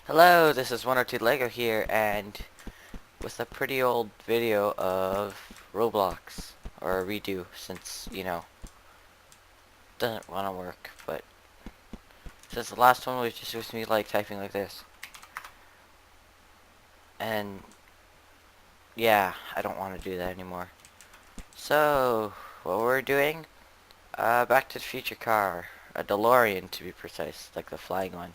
Hello, this is 102 Lego here, and with a pretty old video of Roblox, or a redo, since, doesn't want to work, but since the last one was just with me, like, typing like this. And, yeah, I don't want to do that anymore. So, what we're doing, Back to the Future car, a DeLorean to be precise, like the flying one.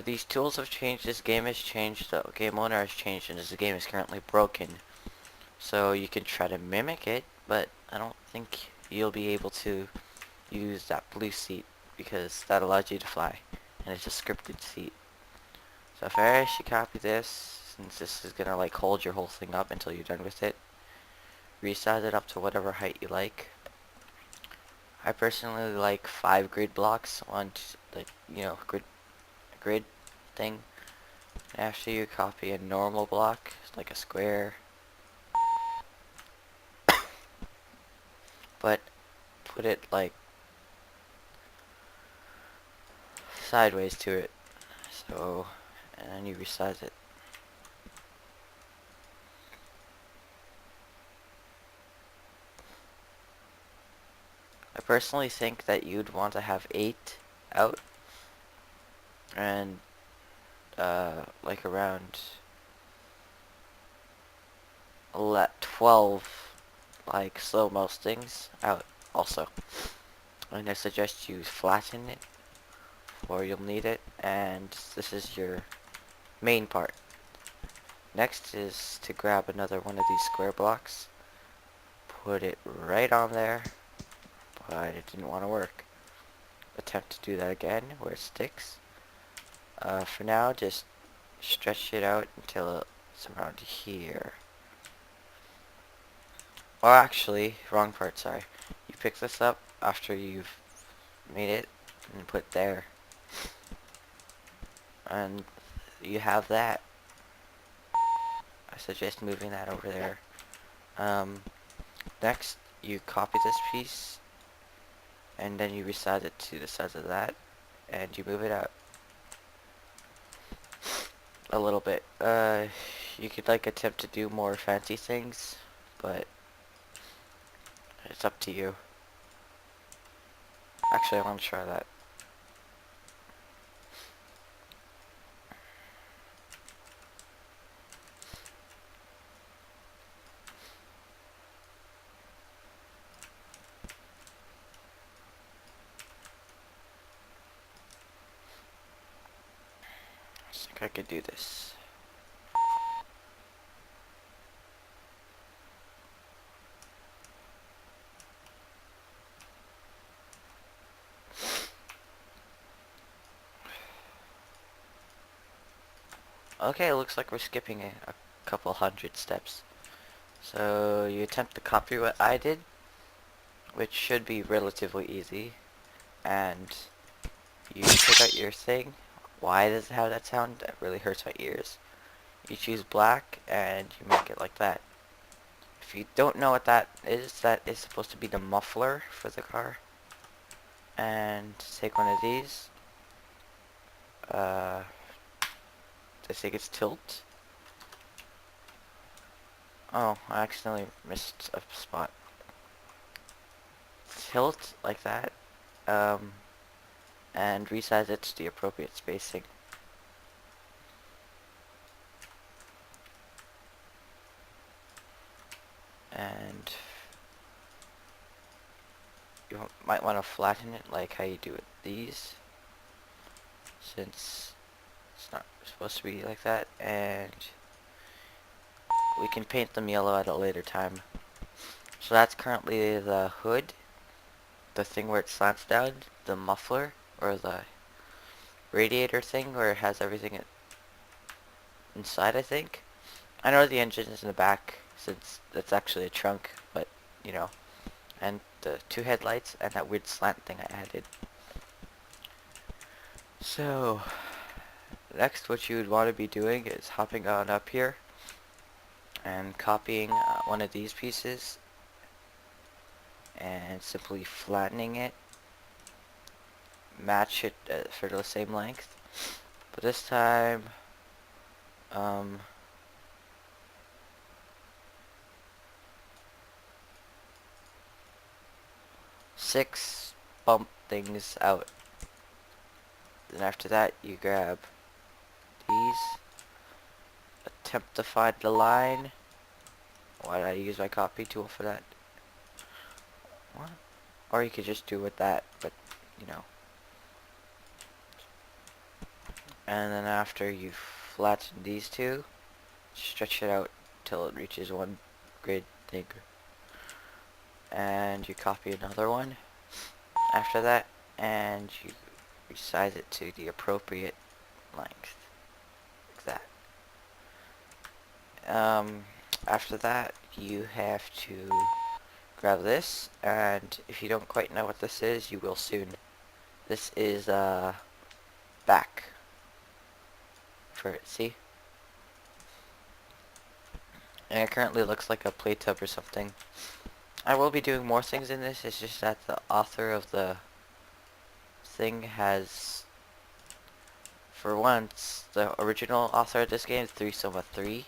These tools have changed, this game has changed, the game owner has changed, and this game is currently broken. So you can try to mimic it, but I don't think you'll be able to use that blue seat because that allows you to fly, and it's a scripted seat. So first you copy this, since this is gonna like hold your whole thing up until you're done with it. Resize it up to whatever height you like. I personally like 5 grid blocks on like grid thing. After you copy a normal block, like a square, but put it like sideways to it. So, and then you resize it. I personally think that you'd want to have 8 out and like around 12 like slow most things out also. And I suggest you flatten it or you'll need it, and this is your main part. Next is to grab another one of these square blocks, put it right on there, but it didn't want to work. Attempt to do that again where it sticks. For now, just stretch it out until it's around here. Or actually, wrong part, sorry. You pick this up after you've made it and put there. And you have that. I suggest moving that over there. Next, you copy this piece and then you resize it to the size of that and you move it out a little bit. You could like attempt to do more fancy things, but it's up to you. Actually, I want to try that. I think I could do this. Okay, it looks like we're skipping a couple hundred steps. So you attempt to copy what I did, which should be relatively easy, and you take out your thing. Why does it have that sound? That really hurts my ears. You choose black and you make it like that. If you don't know what that is supposed to be the muffler for the car. And take one of these. I think it's tilt. Oh, I accidentally missed a spot. Tilt like that. And resize it to the appropriate spacing. And you might want to flatten it like how you do with these, since it's not supposed to be like that, and we can paint them yellow at a later time. So that's currently the hood, the thing where it slants down, the muffler, or the radiator thing where it has everything inside, I think. I know the engine is in the back, since that's actually a trunk, but, and the 2 headlights and that weird slant thing I added. So, next what you would want to be doing is hopping on up here and copying one of these pieces and simply flattening it, match it for the same length, But this time, um, six bump things out. Then after that, you grab these, attempt to find the line. Why did I use my copy tool for that? What? Or you could just do with that, but, you know. And then after you flatten these two, stretch it out till it reaches one grid thing. And you copy another one after that, and you resize it to the appropriate length. Like that. After that, you have to grab this, and if you don't quite know what this is, you will soon. This is, back for it, see? And it currently looks like a play tub or something. I will be doing more things in this, it's just that the author of the thing has, for once, the original author of this game, 3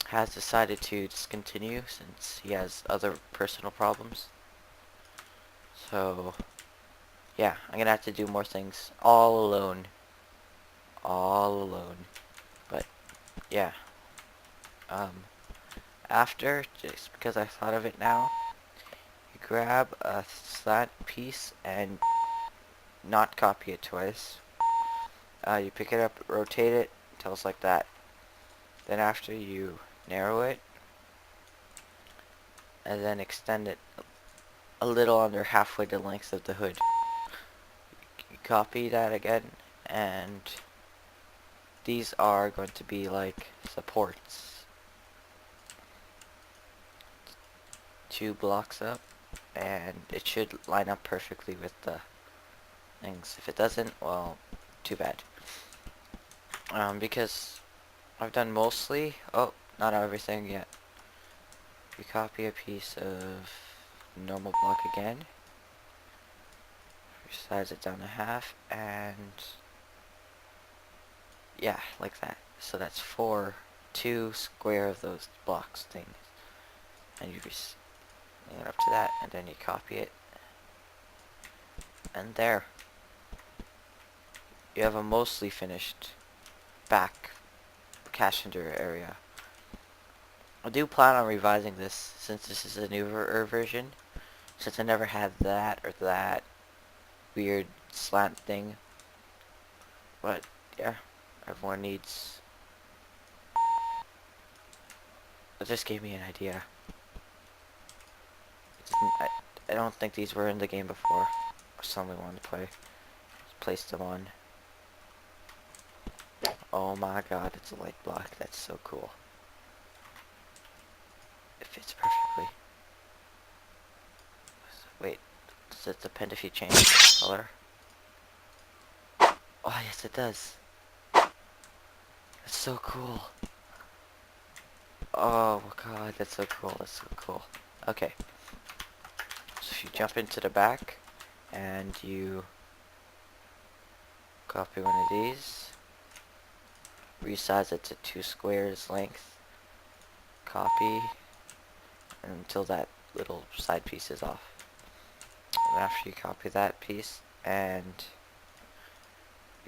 has decided to discontinue since he has other personal problems. So, yeah, I'm gonna have to do more things all alone. All alone. But, yeah. After, just because I thought of it now, you grab a slant piece and not copy it twice. You pick it up, rotate it until it's like that. Then after you narrow it, and then extend it a little under halfway the length of the hood. You copy that again, and these are going to be like supports. 2 blocks up, and it should line up perfectly with the things. If it doesn't, well, too bad. Because I've done mostly, oh, not everything yet. You copy a piece of normal block again, resize it down to half, and yeah, like that. So that's 2 square of those blocks things, and you just bring it up to that, and then you copy it, and there. You have a mostly finished back passenger area. I do plan on revising this since this is a newer version, since I never had that or that weird slant thing. But yeah, everyone needs. It just gave me an idea. I don't think these were in the game before, or something we wanted to play. Just place them on. Oh my god, it's a light block. That's so cool. It fits perfectly. Wait, does it depend if you change the color? Oh yes, it does. That's so cool. Oh god, that's so cool. That's so cool. Okay. So if you jump into the back and you copy one of these, resize it to 2 squares length, copy until that little side piece is off. And after you copy that piece and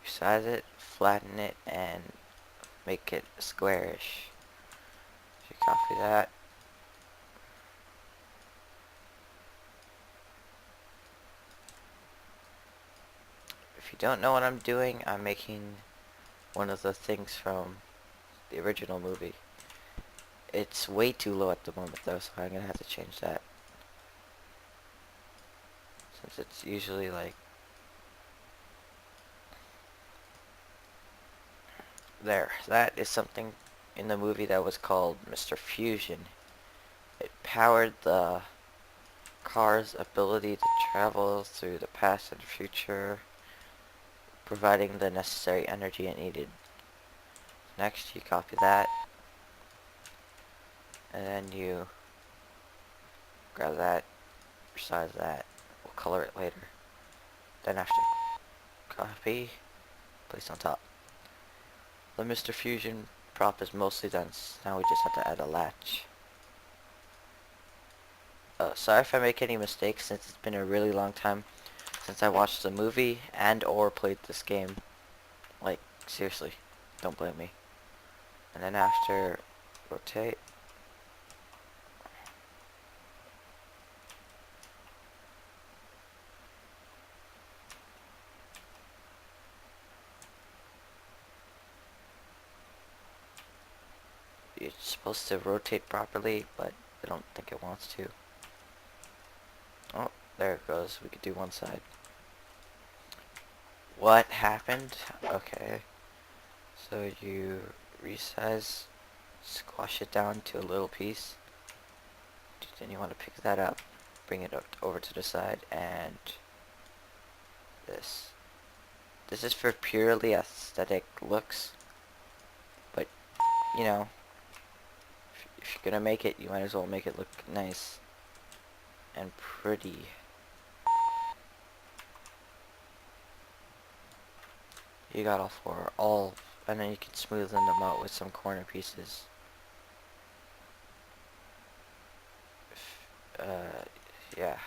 resize it, flatten it, and make it squarish. So you copy that. If you don't know what I'm doing, I'm making one of the things from the original movie. It's way too low at the moment though, so I'm gonna have to change that. Since it's usually like there. That is something in the movie that was called Mr. Fusion. It powered the car's ability to travel through the past and future, providing the necessary energy it needed. Next, you copy that, and then you grab that, resize that. We'll color it later. Then after, copy, place on top. The Mr. Fusion prop is mostly done. Now we just have to add a latch. Sorry if I make any mistakes since it's been a really long time since I watched the movie and or played this game. Like, seriously, don't blame me. And then after, rotate. It's supposed to rotate properly, but I don't think it wants to. Oh, there it goes. We could do one side. What happened? Okay. So you resize, squash it down to a little piece. Then you want to pick that up, bring it up over to the side, and this. This is for purely aesthetic looks. But, you know, if you're gonna make it, you might as well make it look nice and pretty. You got all four, and then you can smoothen them out with some corner pieces. Yeah.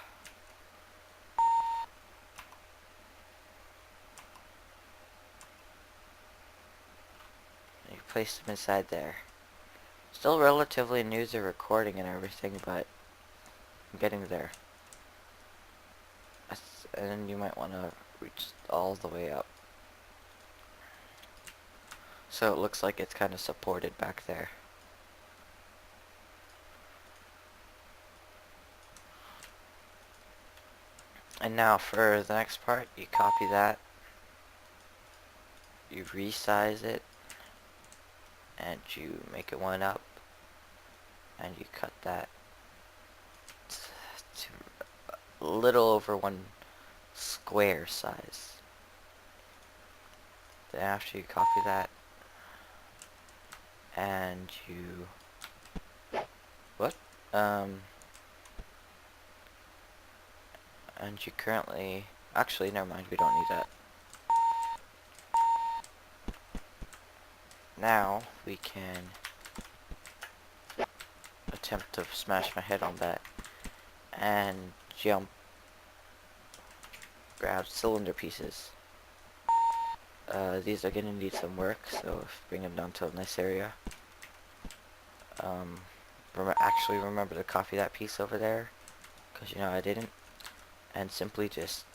And you place them inside there. Still relatively new to recording and everything, but I'm getting there. And then you might want to reach all the way up. So it looks like it's kind of supported back there. And now for the next part, you copy that, you resize it, and you make it one up, and you cut that to a little over one square size. Then after you copy that, and you, what? And you currently, actually never mind, we don't need that. Now we can attempt to smash my head on that and jump, grab cylinder pieces. These are gonna need some work, so bring them down to a nice area. Actually remember to copy that piece over there, because you know I didn't, and simply just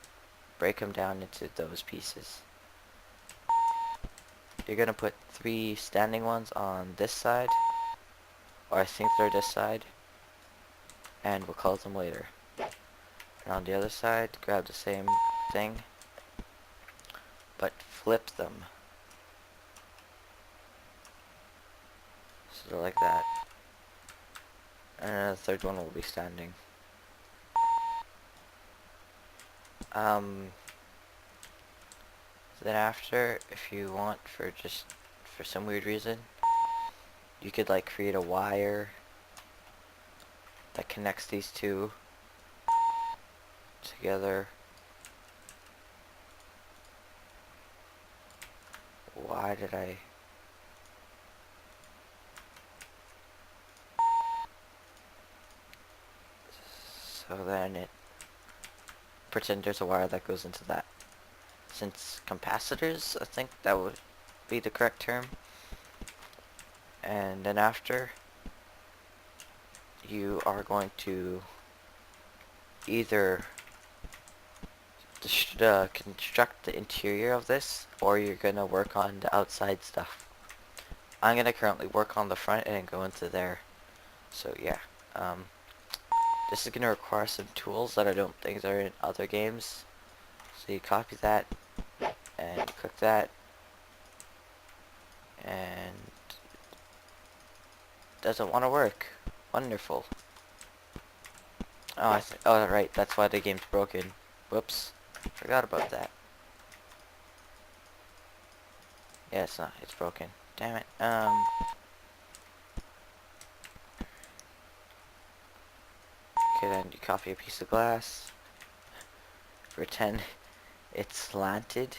break them down into those pieces. You're gonna put 3 standing ones on this side, or I think they're this side, and we'll close them later. And on the other side, grab the same thing, but flip them. So like that. And then the third one will be standing. Then after, if you want, for some weird reason, you could like create a wire that connects these two together. Why did I... So then it... Pretend there's a wire that goes into that. Since capacitors, I think that would be the correct term. And then after, you are going to either construct the interior of this, or you're going to work on the outside stuff. I'm going to currently work on the front and go into there. So yeah, this is going to require some tools that I don't think are in other games. So you copy that, and you click that, and doesn't want to work. Wonderful. Oh, oh right, that's why the game's broken. Whoops, forgot about that. Yeah, it's not. It's broken. Damn it. Okay, then you copy a piece of glass. Pretend it's slanted.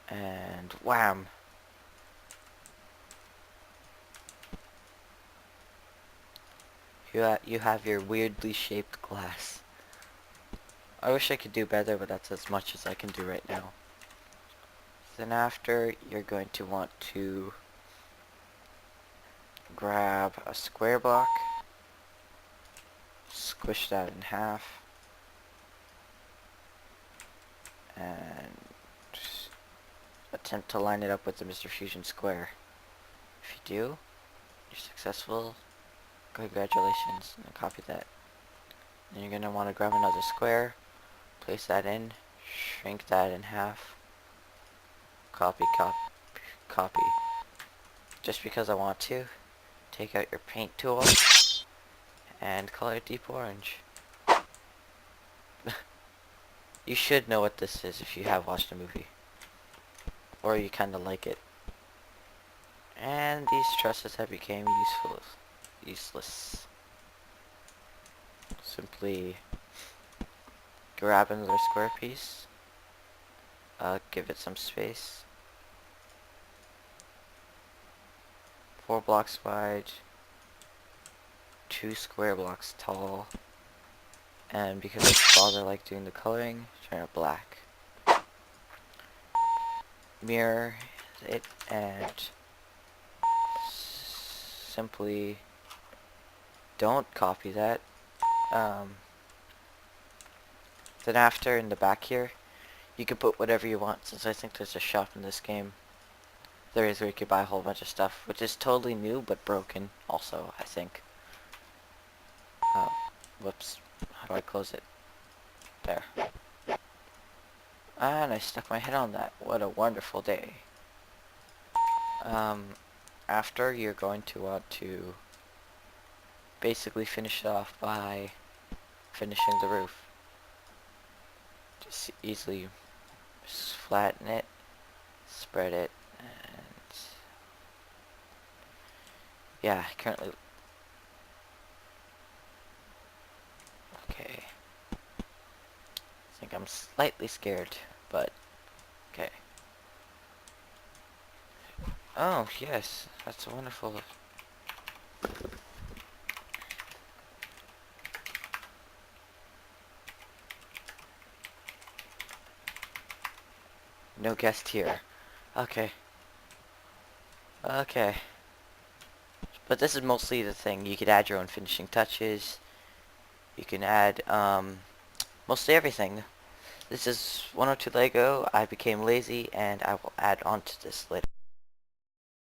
And wham! You have your weirdly shaped glass. I wish I could do better, but that's as much as I can do right now. Then after, you're going to want to grab a square block, squish that in half, and attempt to line it up with the Mr. Fusion square. If you do, you're successful. Congratulations, and copy that. Then you're going to want to grab another square, place that in, shrink that in half, copy, copy, copy. Just because I want to, take out your paint tool and color it deep orange. You should know what this is if you have watched the movie, or you kind of like it. And these trusses have become useless. Simply grab another square piece, give it some space, 4 blocks wide, 2 square blocks tall, and because I bother like doing the coloring, turn it black. Mirror it and simply don't copy that. Then after, in the back here, you can put whatever you want, since I think there's a shop in this game. There is, where you could buy a whole bunch of stuff, which is totally new but broken also, I think. Oh, whoops. How do I close it? There. And I stuck my head on that. What a wonderful day. After, you're going to want to basically finish it off by finishing the roof. Just easily flatten it, spread it, and yeah, currently, okay. I think I'm slightly scared, but okay. Oh, yes, that's a wonderful. No guest here. Okay. Okay. But this is mostly the thing. You could add your own finishing touches. You can add, mostly everything. This is 102 Lego. I became lazy, and I will add on to this later.